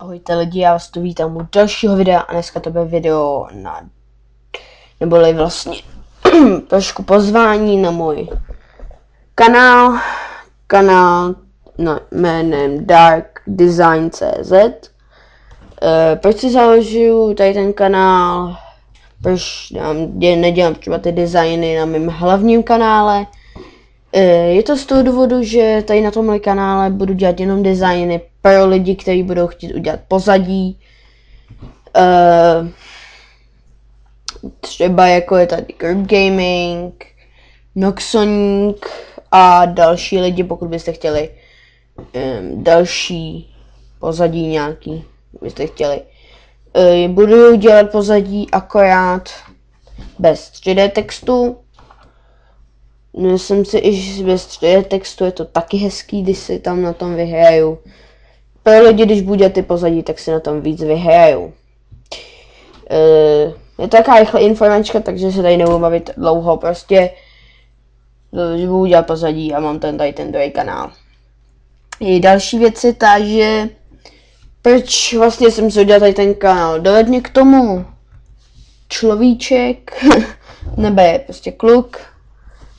Ahojte lidi, já vás tu vítám u dalšího videa a dneska to bude video neboli vlastně trošku pozvání na můj kanál jménem darkdesign.cz. Proč si založil tady ten kanál, proč nedělám třeba ty designy na mém hlavním kanále. Je to z toho důvodu, že tady na tomhle kanále budu dělat jenom designy pro lidi, kteří budou chtít udělat pozadí. Třeba jako je tady Curb Gaming, Noxonik a další lidi, pokud byste chtěli další pozadí nějaký, byste chtěli. Budu dělat pozadí akorát bez 3D textu. Myslím si, že bez 3D textu je to taky hezký, když si tam na tom vyhraju. Pro lidi, když budu dělat ty pozadí, tak si na tom víc vyhraju. Je to taková rychlá informačka, takže se tady nebudu bavit dlouho, prostě budu dělat pozadí a mám tady ten druhý kanál. I další věc je ta, že proč vlastně jsem si udělal tady ten kanál. Doved mě k tomu človíček, nebe prostě kluk,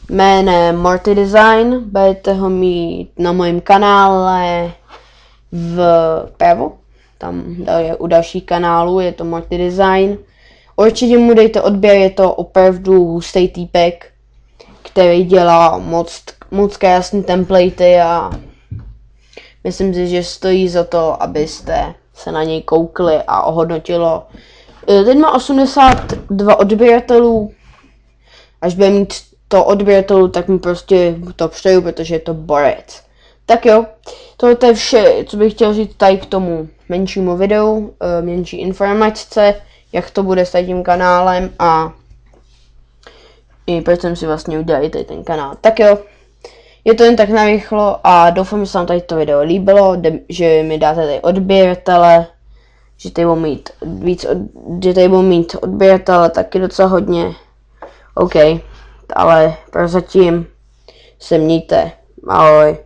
jménem Morty Design, budete ho mít na mém kanále vpravo, tam u dalších kanálů je to Morty Design. Určitě mu dejte odběr, je to opravdu hustý týpek, který dělá moc krásný templatey a myslím si, že stojí za to, abyste se na něj koukli a ohodnotilo. Teď má 82 odběratelů, až bude mít to odběratelů, tak mu prostě to přeju, protože je to borec. Tak jo, tohle je vše, co bych chtěl říct tady k tomu menšímu videu, menší informačce, jak to bude s tím kanálem a i proč jsem si vlastně udělal tady ten kanál. Tak jo, je to jen tak narychlo a doufám, že se vám tady to video líbilo, že mi dáte tady odběratele, že tady budu mít odběratele taky docela hodně. OK, ale prozatím se mějte, ahoj.